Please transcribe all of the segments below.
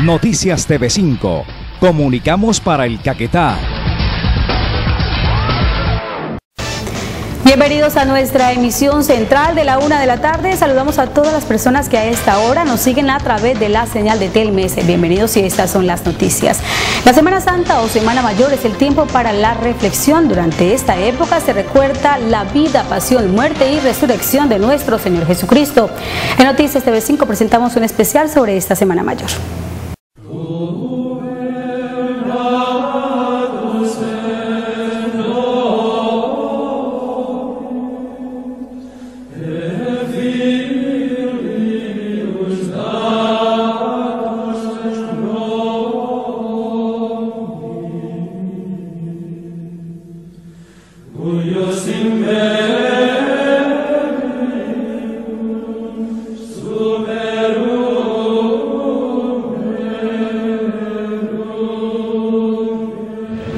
Noticias TV5. Comunicamos para el Caquetá. Bienvenidos a nuestra emisión central de la 1 de la tarde. Saludamos a todas las personas que a esta hora nos siguen a través de la señal de Telmes. Bienvenidos y estas son las noticias. La Semana Santa o Semana Mayor es el tiempo para la reflexión. Durante esta época se recuerda la vida, pasión, muerte y resurrección de nuestro Señor Jesucristo. En Noticias TV5 presentamos un especial sobre esta Semana Mayor.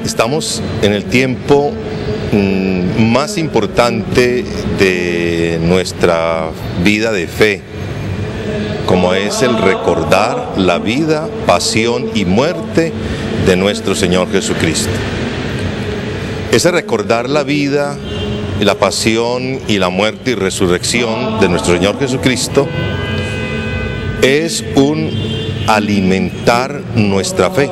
Estamos en el tiempo más importante de nuestra vida de fe, como es el recordar la vida, pasión y muerte de nuestro Señor Jesucristo. Ese recordar la vida, la pasión y la muerte y resurrección de nuestro Señor Jesucristo es un alimentar nuestra fe.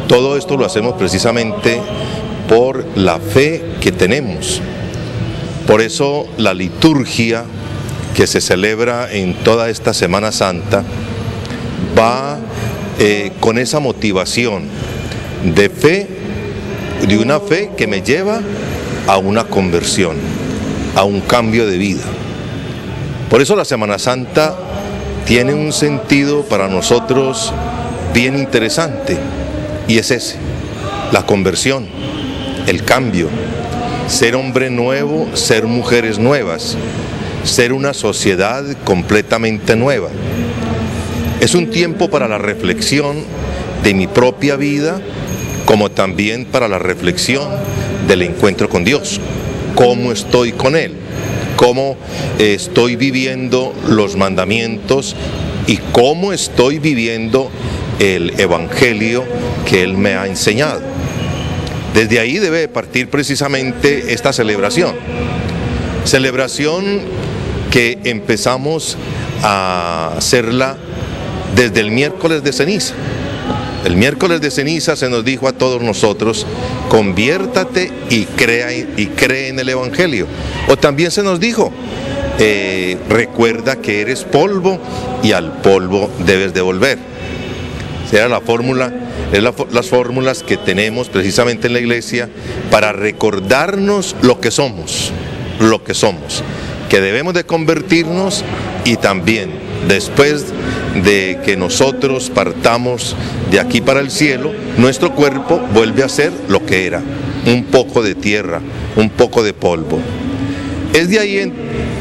Todo esto lo hacemos precisamente por la fe que tenemos. Por eso la liturgia que se celebra en toda esta Semana Santa va con esa motivación de fe, de una fe que me lleva a una conversión, a un cambio de vida. Por eso la Semana Santa tiene un sentido para nosotros bien interesante. Y es ese, la conversión, el cambio, ser hombre nuevo, ser mujeres nuevas, ser una sociedad completamente nueva. Es un tiempo para la reflexión de mi propia vida, como también para la reflexión del encuentro con Dios. ¿Cómo estoy con Él? ¿Cómo estoy viviendo los mandamientos? ¿Y cómo estoy viviendo el Evangelio que Él me ha enseñado? Desde ahí debe partir precisamente esta celebración. Celebración que empezamos a hacerla desde el miércoles de ceniza. El miércoles de ceniza se nos dijo a todos nosotros: conviértate y cree en el Evangelio. O también se nos dijo: recuerda que eres polvo y al polvo debes de volver. Era la fórmula, las fórmulas que tenemos precisamente en la iglesia para recordarnos lo que somos, que debemos de convertirnos, y también después de que nosotros partamos de aquí para el cielo, nuestro cuerpo vuelve a ser lo que era, un poco de tierra, un poco de polvo. Es de ahí,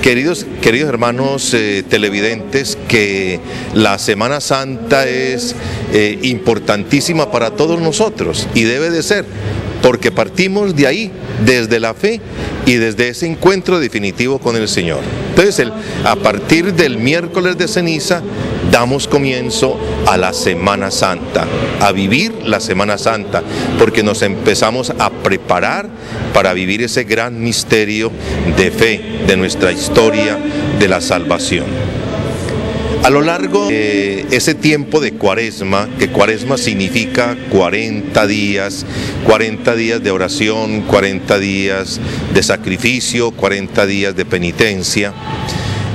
queridos hermanos televidentes, que la Semana Santa es importantísima para todos nosotros, y debe de ser, porque partimos de ahí, desde la fe y desde ese encuentro definitivo con el Señor. Entonces, a partir del miércoles de ceniza, damos comienzo a la Semana Santa, a vivir la Semana Santa, porque nos empezamos a preparar para vivir ese gran misterio de fe, de nuestra historia de la salvación. A lo largo de ese tiempo de Cuaresma, que Cuaresma significa 40 días de oración, 40 días de sacrificio, 40 días de penitencia,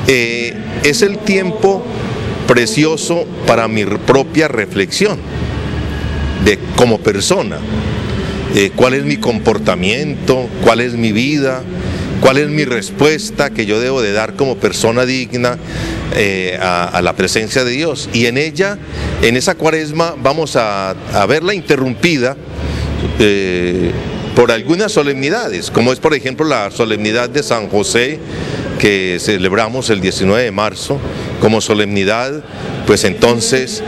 es el tiempo precioso para mi propia reflexión de como persona. ¿Cuál es mi comportamiento? ¿Cuál es mi vida? ¿Cuál es mi respuesta que yo debo de dar como persona digna a la presencia de Dios? Y en ella, en esa Cuaresma, vamos a verla interrumpida por algunas solemnidades, como es por ejemplo la solemnidad de San José, que celebramos el 19 de marzo, como solemnidad, pues entonces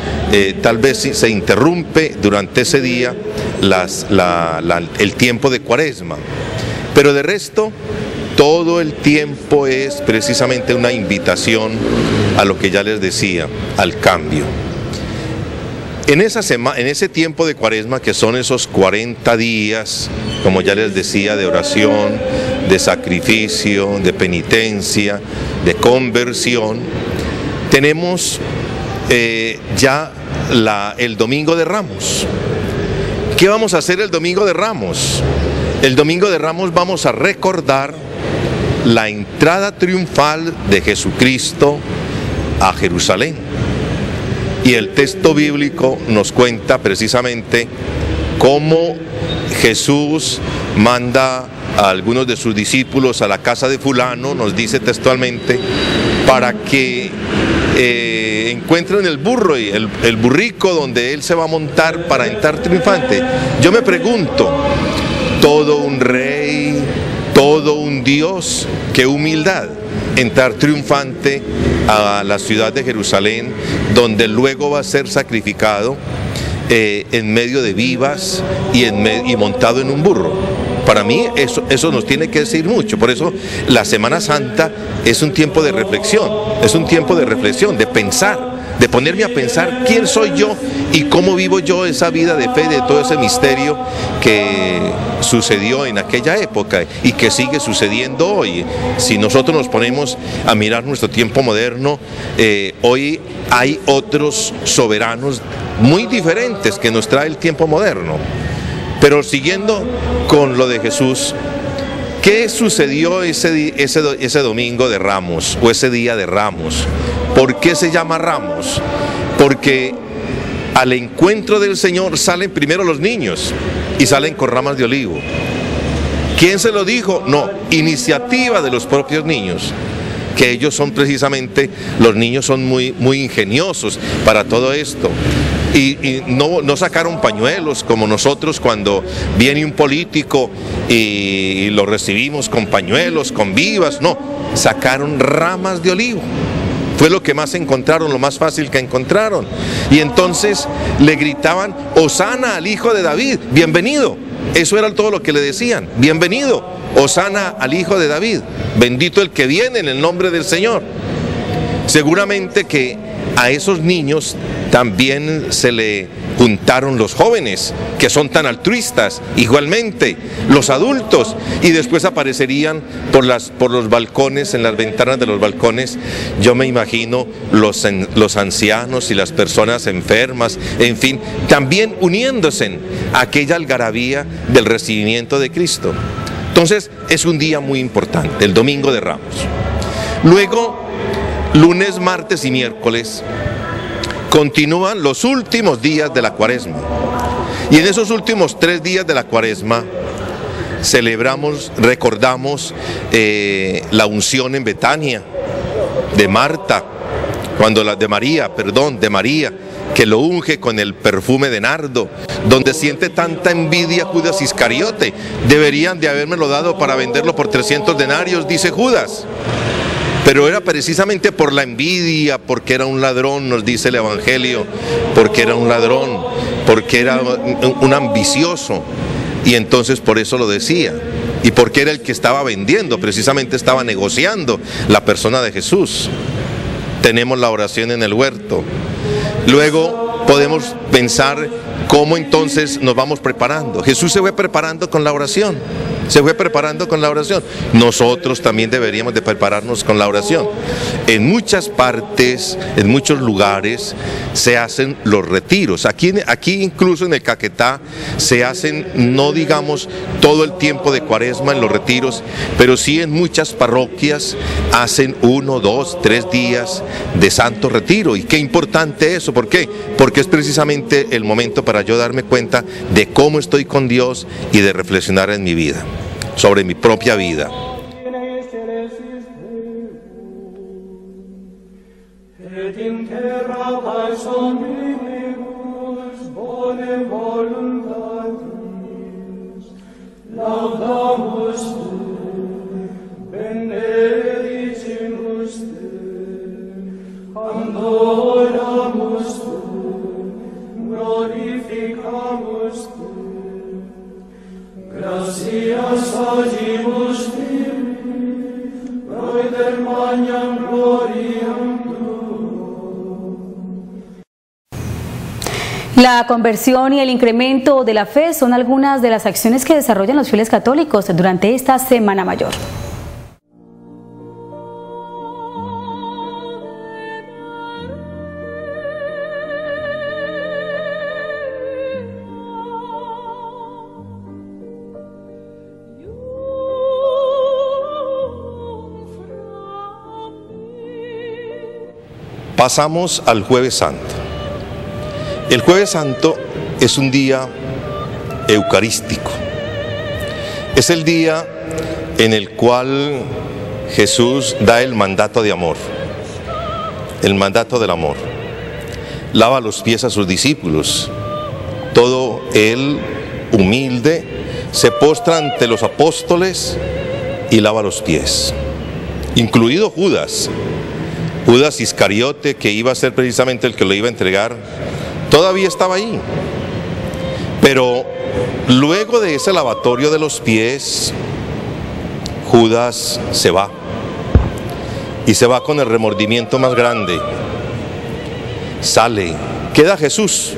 tal vez se interrumpe durante ese día el tiempo de Cuaresma. Pero de resto, todo el tiempo es precisamente una invitación a lo que ya les decía, al cambio. En ese tiempo de Cuaresma, que son esos 40 días, como ya les decía, de oración, de sacrificio, de penitencia, de conversión, tenemos ya el Domingo de Ramos. ¿Qué vamos a hacer el Domingo de Ramos? El Domingo de Ramos vamos a recordar la entrada triunfal de Jesucristo a Jerusalén. Y el texto bíblico nos cuenta precisamente cómo Jesús manda a algunos de sus discípulos a la casa de fulano, nos dice textualmente, para que encuentren el burro y el burrico donde él se va a montar para entrar triunfante. Yo me pregunto, todo un rey, todo un Dios, qué humildad entrar triunfante a la ciudad de Jerusalén, donde luego va a ser sacrificado en medio de vivas y montado en un burro. Para mí eso nos tiene que decir mucho. Por eso la Semana Santa es un tiempo de reflexión, de pensar, de ponerme a pensar quién soy yo y cómo vivo yo esa vida de fe, de todo ese misterio que sucedió en aquella época y que sigue sucediendo hoy. Si nosotros nos ponemos a mirar nuestro tiempo moderno, hoy hay otros soberanos muy diferentes que nos trae el tiempo moderno. Pero siguiendo con lo de Jesús, ¿qué sucedió ese domingo de Ramos o ese día de Ramos? ¿Por qué se llama Ramos? Porque al encuentro del Señor salen primero los niños y salen con ramas de olivo. ¿Quién se lo dijo? No, iniciativa de los propios niños, que ellos son precisamente, los niños son muy ingeniosos para todo esto. Y no sacaron pañuelos como nosotros cuando viene un político y lo recibimos con pañuelos, con vivas, no, sacaron ramas de olivo. Fue lo que más encontraron, lo más fácil que encontraron. Y entonces le gritaban, Hosana al Hijo de David, bienvenido. Eso era todo lo que le decían, bienvenido, Hosana al Hijo de David, bendito el que viene en el nombre del Señor. Seguramente que a esos niños también se le juntaron los jóvenes, que son tan altruistas, igualmente los adultos, y después aparecerían por los balcones, en las ventanas de los balcones, yo me imagino los ancianos y las personas enfermas, en fin, también uniéndose a aquella algarabía del recibimiento de Cristo. Entonces es un día muy importante, el Domingo de Ramos. Luego, lunes, martes y miércoles continúan los últimos días de la Cuaresma. Y en esos últimos 3 días de la Cuaresma recordamos la unción en Betania de María, que lo unge con el perfume de nardo, donde siente tanta envidia Judas Iscariote. Deberían de habérmelo dado para venderlo por 300 denarios, dice Judas. Pero era precisamente por la envidia, porque era un ladrón, nos dice el Evangelio, porque era un ladrón, porque era un ambicioso, y entonces por eso lo decía, y porque era el que estaba vendiendo, precisamente estaba negociando la persona de Jesús. Tenemos la oración en el huerto. Luego podemos pensar cómo entonces nos vamos preparando. Jesús se fue preparando con la oración. Nosotros también deberíamos de prepararnos con la oración. En muchas partes, en muchos lugares, se hacen los retiros. Aquí incluso en el Caquetá se hacen, no digamos todo el tiempo de Cuaresma en los retiros, pero sí en muchas parroquias hacen 1, 2, 3 días de santo retiro. Y qué importante eso, ¿por qué? Porque es precisamente el momento para yo darme cuenta de cómo estoy con Dios y de reflexionar en mi vida, sobre mi propia vida. Gratias agimus Tibi, Proeder magnam gloriam Tuum. La conversión y el incremento de la fe son algunas de las acciones que desarrollan los fieles católicos durante esta Semana Mayor. Pasamos al Jueves Santo. El Jueves Santo es un día eucarístico. Es el día en el cual Jesús da el mandato de amor, el mandato del amor. Lava los pies a sus discípulos. Todo él, humilde, se postra ante los apóstoles y lava los pies, incluido Judas. Judas Iscariote, que iba a ser precisamente el que lo iba a entregar, todavía estaba ahí. Pero luego de ese lavatorio de los pies, Judas se va. Y se va con el remordimiento más grande. Sale, queda Jesús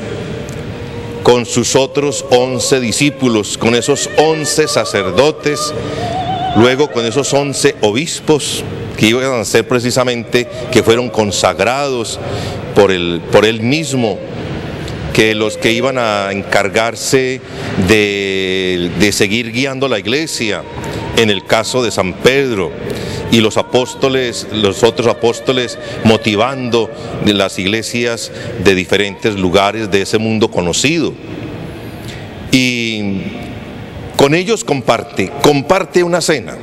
con sus otros 11 discípulos, con esos 11 sacerdotes, luego con esos 11 obispos, que iban a ser precisamente, que fueron consagrados por él mismo, que los que iban a encargarse de seguir guiando la iglesia, en el caso de San Pedro, y los apóstoles, los otros apóstoles, motivando de las iglesias de diferentes lugares de ese mundo conocido. Y con ellos comparte una cena,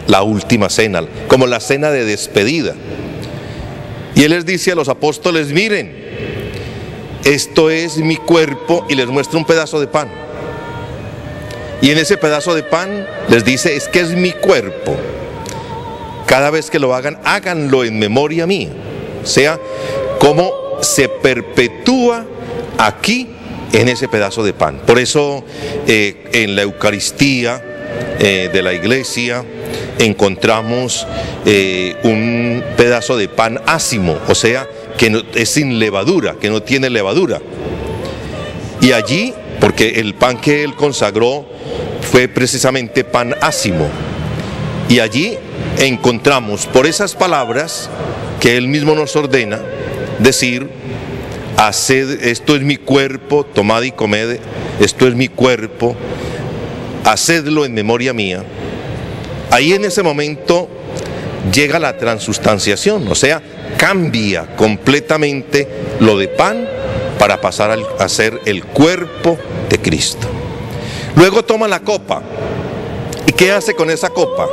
la última cena, como la cena de despedida. Y él les dice a los apóstoles: miren, esto es mi cuerpo, y les muestra un pedazo de pan. Y en ese pedazo de pan les dice: es que es mi cuerpo. Cada vez que lo hagan, háganlo en memoria mía. O sea, cómo se perpetúa aquí en ese pedazo de pan. Por eso en la Eucaristía de la iglesia encontramos un pedazo de pan ácimo, o sea, que no, es sin levadura, que no tiene levadura. Y allí, porque el pan que él consagró fue precisamente pan ácimo, y allí encontramos, por esas palabras que él mismo nos ordena, decir: haced, esto es mi cuerpo, tomad y comed, esto es mi cuerpo, hacedlo en memoria mía. Ahí en ese momento llega la transustanciación, o sea, cambia completamente lo de pan para pasar a ser el cuerpo de Cristo. Luego toma la copa. ¿Y qué hace con esa copa?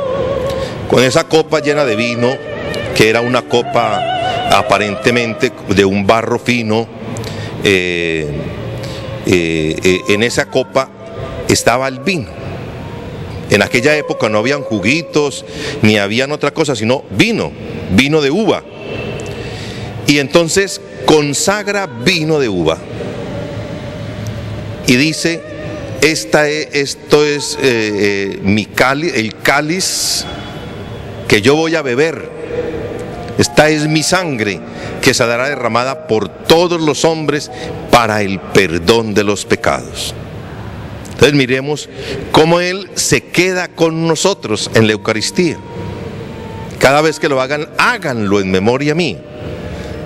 Con esa copa llena de vino, que era una copa aparentemente de un barro fino, en esa copa estaba el vino. En aquella época no habían juguitos, ni habían otra cosa, sino vino de uva. Y entonces consagra vino de uva. Y dice: esto es mi cáliz, el cáliz que yo voy a beber. Esta es mi sangre, que se dará derramada por todos los hombres para el perdón de los pecados. Entonces miremos cómo Él se queda con nosotros en la Eucaristía. Cada vez que lo hagan, háganlo en memoria mía.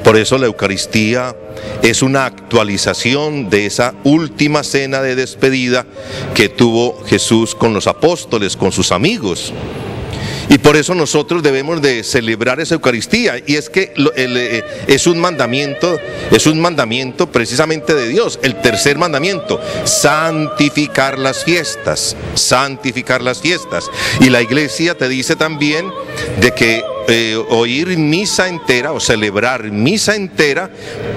Por eso la Eucaristía es una actualización de esa última cena de despedida que tuvo Jesús con los apóstoles, con sus amigos. Y por eso nosotros debemos de celebrar esa Eucaristía, y es que es un mandamiento precisamente de Dios, el tercer mandamiento: santificar las fiestas, santificar las fiestas. Y la iglesia te dice también de que oír misa entera o celebrar misa entera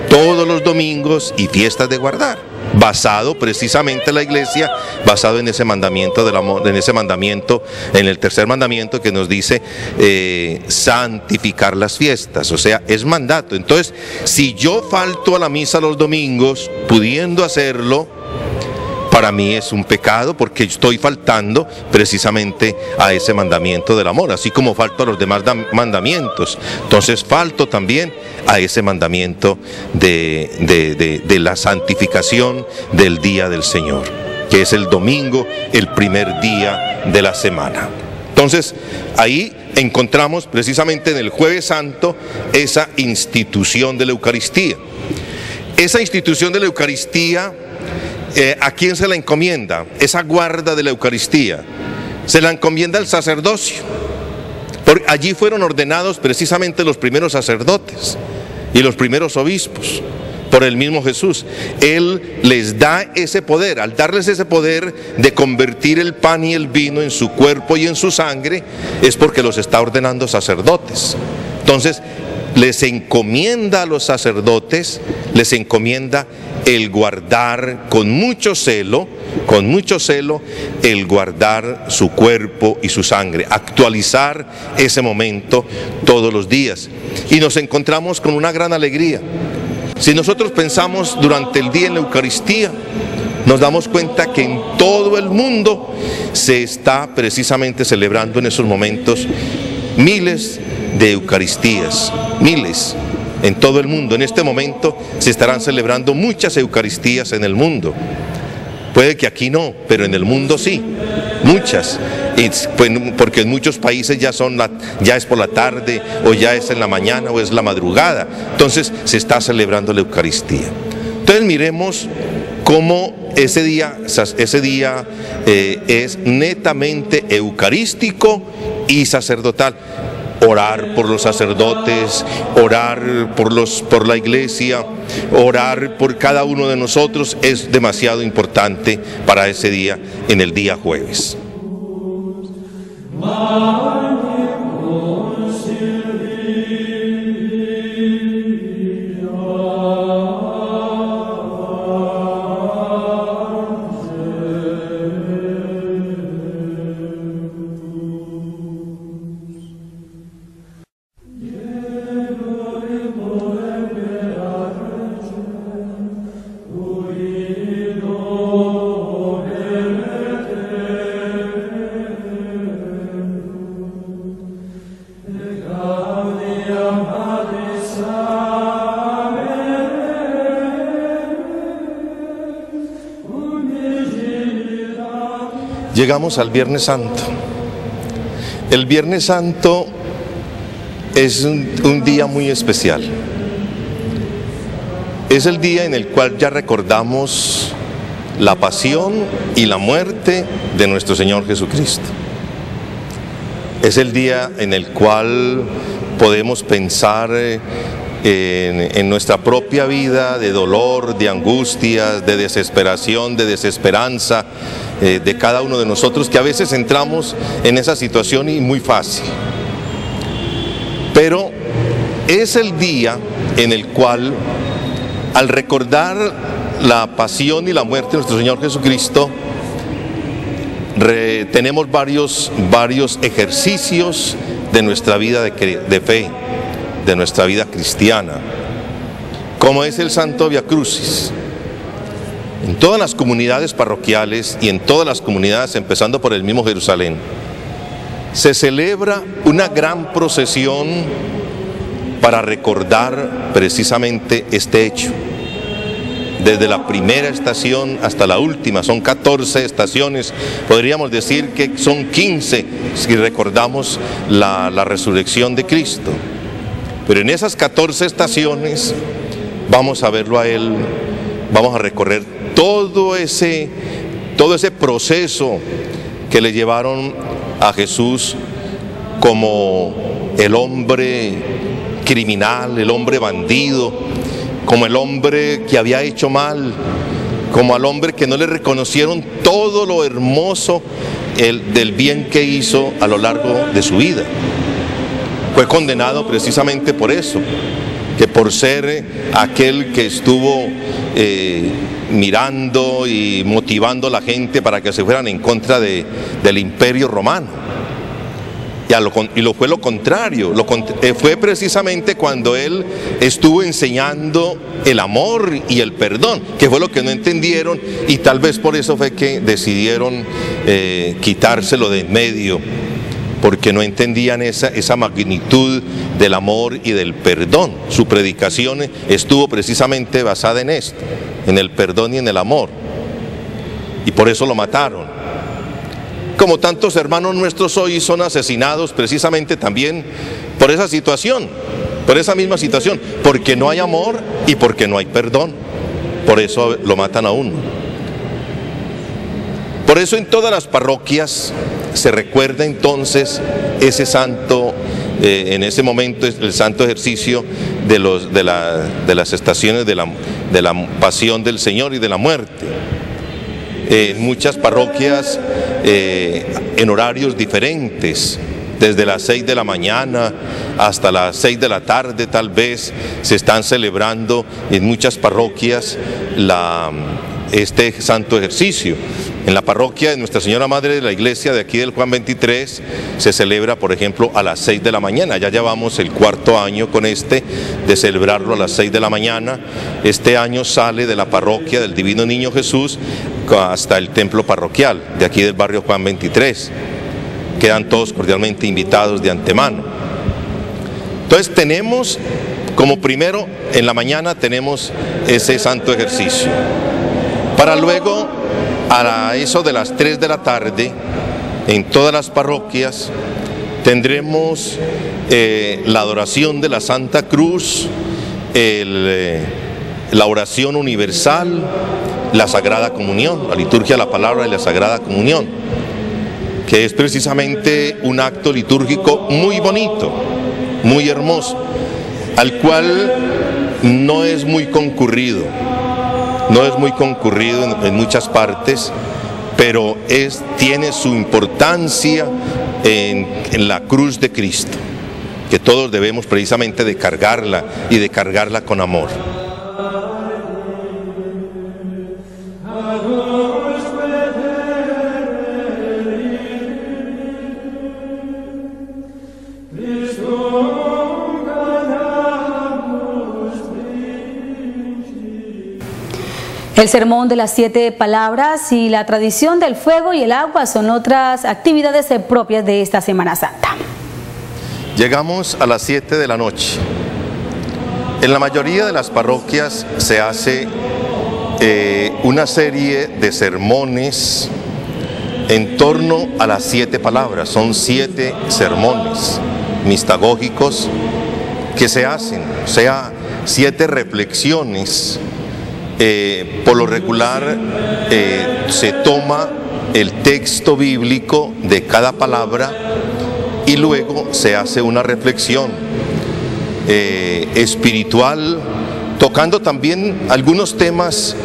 todos los domingos y fiestas de guardar, basado precisamente la iglesia, basado en ese mandamiento del amor, en ese mandamiento, en el tercer mandamiento que nos dice santificar las fiestas, o sea, es mandato. Entonces, si yo falto a la misa los domingos, pudiendo hacerlo, para mí es un pecado porque estoy faltando precisamente a ese mandamiento del amor, así como falto a los demás mandamientos. Entonces falto también a ese mandamiento de la santificación del día del Señor, que es el domingo, el primer día de la semana. Entonces ahí encontramos precisamente en el Jueves Santo esa institución de la Eucaristía. Esa institución de la Eucaristía, ¿a quién se la encomienda? Esa guarda de la Eucaristía se la encomienda al sacerdocio. Porque allí fueron ordenados precisamente los primeros sacerdotes y los primeros obispos por el mismo Jesús. Él les da ese poder. Al darles ese poder de convertir el pan y el vino en su cuerpo y en su sangre, es porque los está ordenando sacerdotes. Entonces les encomienda a los sacerdotes, les encomienda el guardar con mucho celo, el guardar su cuerpo y su sangre, actualizar ese momento todos los días. Y nos encontramos con una gran alegría. Si nosotros pensamos durante el día en la Eucaristía, nos damos cuenta que en todo el mundo se está precisamente celebrando en esos momentos miles de Eucaristías, miles en todo el mundo. En este momento se estarán celebrando muchas Eucaristías en el mundo. Puede que aquí no, pero en el mundo sí, muchas, porque en muchos países ya es por la tarde, o ya es en la mañana, o es la madrugada. Entonces se está celebrando la Eucaristía. Entonces miremos cómo ese día es netamente eucarístico y sacerdotal. Orar por los sacerdotes, orar por la iglesia, orar por cada uno de nosotros es demasiado importante para ese día, en el día jueves. Llegamos al Viernes Santo. El Viernes Santo es un día muy especial. Es el día en el cual ya recordamos la pasión y la muerte de nuestro Señor Jesucristo. Es el día en el cual podemos pensar en nuestra propia vida de dolor, de angustias, de desesperación, de desesperanza, de cada uno de nosotros, que a veces entramos en esa situación y muy fácil. Pero es el día en el cual, al recordar la pasión y la muerte de nuestro Señor Jesucristo, tenemos varios ejercicios de nuestra vida de fe, de nuestra vida cristiana, como es el Santo Via Crucis. En todas las comunidades parroquiales y en todas las comunidades, empezando por el mismo Jerusalén, se celebra una gran procesión para recordar precisamente este hecho. Desde la primera estación hasta la última, son 14 estaciones, podríamos decir que son 15 si recordamos la resurrección de Cristo. Pero en esas 14 estaciones vamos a verlo a Él, vamos a recorrer todo ese proceso que le llevaron a Jesús como el hombre criminal, el hombre bandido, como el hombre que había hecho mal, como al hombre que no le reconocieron todo lo hermoso del bien que hizo a lo largo de su vida. Fue condenado precisamente por eso, que por ser aquel que estuvo mirando y motivando a la gente para que se fueran en contra del imperio romano. y lo fue lo contrario, fue precisamente cuando él estuvo enseñando el amor y el perdón, que fue lo que no entendieron, y tal vez por eso fue que decidieron quitárselo de en medio, porque no entendían esa magnitud del amor y del perdón. Su predicación estuvo precisamente basada en esto, en el perdón y en el amor, y por eso lo mataron. Como tantos hermanos nuestros hoy son asesinados precisamente también por esa situación, por esa misma situación, porque no hay amor y porque no hay perdón. Por eso lo matan a uno. Por eso en todas las parroquias se recuerda entonces ese santo, en ese momento el santo ejercicio de las estaciones de la pasión del Señor y de la muerte. En muchas parroquias en horarios diferentes, desde las 6 de la mañana hasta las 6 de la tarde tal vez, se están celebrando en muchas parroquias este santo ejercicio. En la parroquia de Nuestra Señora Madre de la Iglesia de aquí del Juan 23 se celebra, por ejemplo, a las 6 de la mañana. Ya llevamos el 4º año con de celebrarlo a las 6 de la mañana. Este año sale de la parroquia del Divino Niño Jesús hasta el templo parroquial de aquí del barrio Juan 23. Quedan todos cordialmente invitados de antemano. Entonces tenemos, como primero, en la mañana tenemos ese santo ejercicio. Para luego, a eso de las 3 de la tarde, en todas las parroquias, tendremos la adoración de la Santa Cruz, la oración universal, la Sagrada Comunión, la liturgia de la palabra y la Sagrada Comunión, que es precisamente un acto litúrgico muy bonito, muy hermoso, al cual no es muy concurrido. No es muy concurrido en muchas partes, pero tiene su importancia en la cruz de Cristo, que todos debemos precisamente de cargarla y de cargarla con amor. El sermón de las 7 palabras y la tradición del fuego y el agua son otras actividades propias de esta Semana Santa. Llegamos a las 7 de la noche. En la mayoría de las parroquias se hace una serie de sermones en torno a las 7 palabras. Son 7 sermones mistagógicos que se hacen, o sea, 7 reflexiones. Por lo regular se toma el texto bíblico de cada palabra y luego se hace una reflexión espiritual, tocando también algunos temas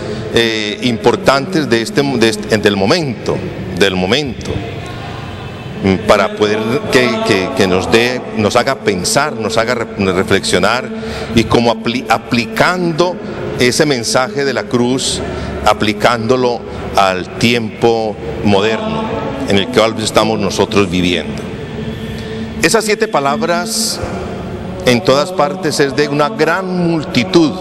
importantes del momento, para poder que nos haga pensar, nos haga reflexionar, y como aplicando ese mensaje de la cruz, aplicándolo al tiempo moderno en el que estamos nosotros viviendo. Esas 7 palabras en todas partes es de una gran multitud,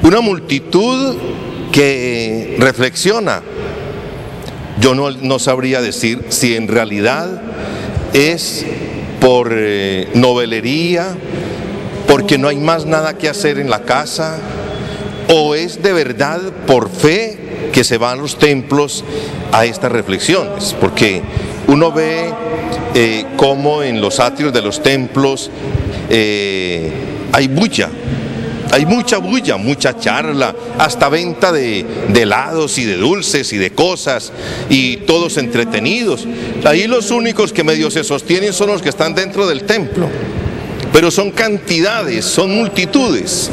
una multitud que reflexiona. Yo no sabría decir si en realidad es por novelería, porque no hay más nada que hacer en la casa, o es de verdad por fe que se van a los templos a estas reflexiones, porque uno ve cómo en los atrios de los templos hay bulla, hay mucha bulla, mucha charla, hasta venta de helados y de dulces y de cosas, y todos entretenidos. Ahí los únicos que medio se sostienen son los que están dentro del templo. Pero son cantidades, son multitudes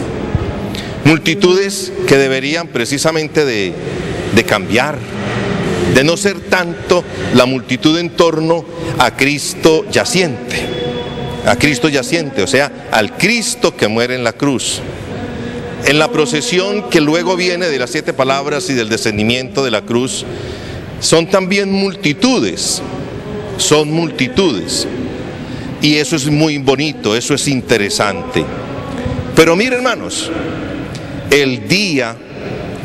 que deberían precisamente de cambiar, de no ser tanto la multitud en torno a Cristo yaciente, o sea, al Cristo que muere en la cruz. En la procesión que luego viene de las 7 palabras y del descendimiento de la cruz, son también multitudes, son multitudes. Y eso es muy bonito, eso es interesante. Pero miren, hermanos, el día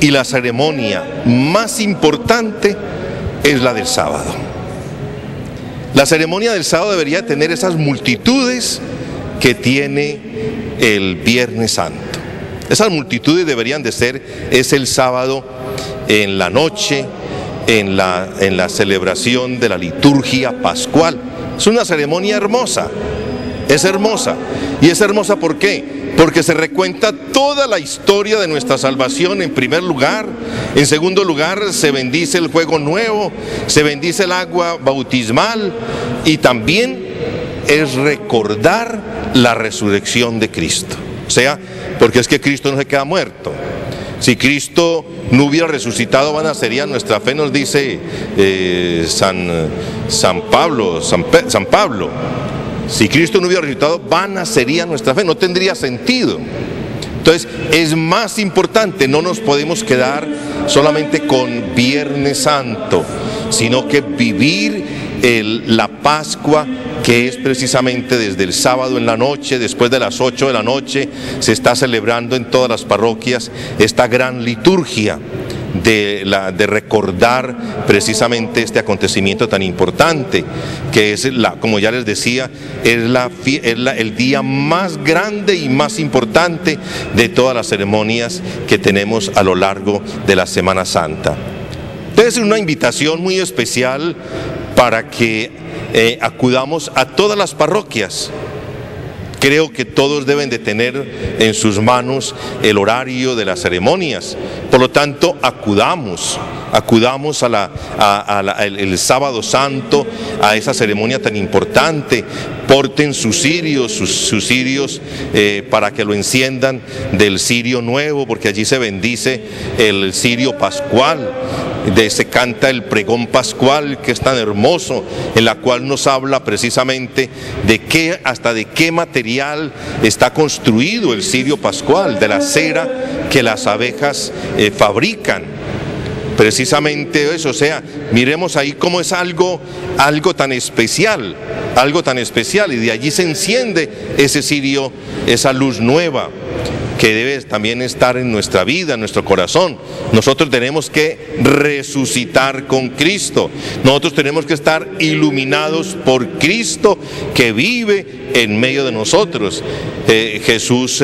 y la ceremonia más importante es la del sábado. La ceremonia del sábado debería tener esas multitudes que tiene el Viernes Santo. Esas multitudes deberían de ser, es el sábado en la noche, en la celebración de la liturgia pascual. Es una ceremonia hermosa, es hermosa. ¿Y es hermosa por qué? Porque se recuenta toda la historia de nuestra salvación en primer lugar. En segundo lugar, se bendice el fuego nuevo, se bendice el agua bautismal, y también es recordar la resurrección de Cristo. O sea, porque es que Cristo no se queda muerto. Si Cristo no hubiera resucitado, vana sería nuestra fe, nos dice San Pablo. Si Cristo no hubiera resucitado, vana sería nuestra fe, no tendría sentido. Entonces es más importante, no nos podemos quedar solamente con Viernes Santo, sino que vivir la Pascua, que es precisamente desde el sábado en la noche, después de las 8 de la noche, se está celebrando en todas las parroquias esta gran liturgia de recordar precisamente este acontecimiento tan importante, que es, como ya les decía, es el día más grande y más importante de todas las ceremonias que tenemos a lo largo de la Semana Santa. Entonces es una invitación muy especial para que acudamos a todas las parroquias. Creo que todos deben de tener en sus manos el horario de las ceremonias. Por lo tanto, acudamos el sábado santo a esa ceremonia tan importante. Porten sus cirios para que lo enciendan del cirio nuevo, porque allí se bendice el cirio pascual. Se canta el pregón pascual, que es tan hermoso, en la cual nos habla precisamente hasta de qué material está construido el cirio pascual, de la cera que las abejas fabrican. Precisamente eso, o sea, miremos ahí cómo es algo tan especial, y de allí se enciende ese cirio, esa luz nueva, que debe también estar en nuestra vida, en nuestro corazón. Nosotros tenemos que resucitar con Cristo. Nosotros tenemos que estar iluminados por Cristo, que vive en medio de nosotros. Jesús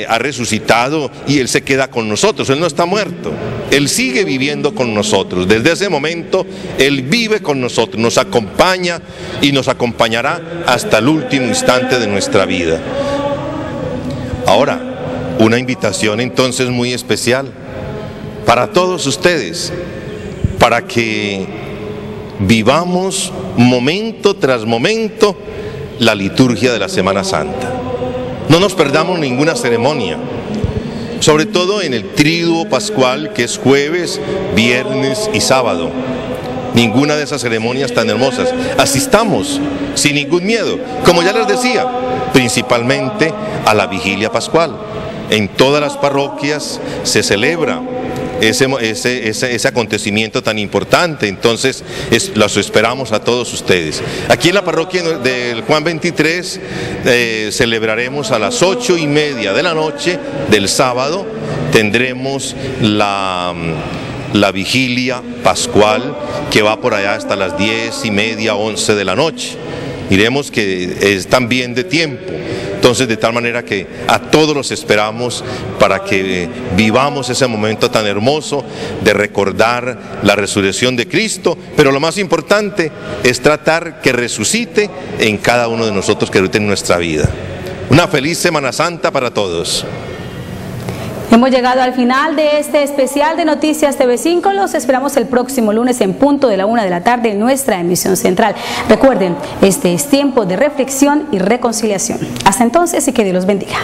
ha resucitado y Él se queda con nosotros. Él no está muerto. Él sigue viviendo con nosotros. Desde ese momento Él vive con nosotros, nos acompaña y nos acompañará hasta el último instante de nuestra vida. Ahora, una invitación entonces muy especial para todos ustedes, para que vivamos momento tras momento la liturgia de la Semana Santa. No nos perdamos ninguna ceremonia, sobre todo en el Triduo Pascual, que es jueves, viernes y sábado. Ninguna de esas ceremonias tan hermosas. Asistamos sin ningún miedo, como ya les decía, principalmente a la Vigilia Pascual. En todas las parroquias se celebra ese acontecimiento tan importante. Entonces los esperamos a todos ustedes. Aquí en la parroquia del Juan 23 celebraremos a las 8:30 de la noche del sábado. Tendremos la Vigilia Pascual, que va por allá hasta las 10:30, 11 de la noche. Miremos que es también de tiempo. Entonces, de tal manera que a todos los esperamos para que vivamos ese momento tan hermoso de recordar la resurrección de Cristo, pero lo más importante es tratar que resucite en cada uno de nosotros, que resucite en nuestra vida. Una feliz Semana Santa para todos. Hemos llegado al final de este especial de Noticias TV5. Los esperamos el próximo lunes en punto de la 1 de la tarde en nuestra emisión central. Recuerden, este es tiempo de reflexión y reconciliación. Hasta entonces y que Dios los bendiga.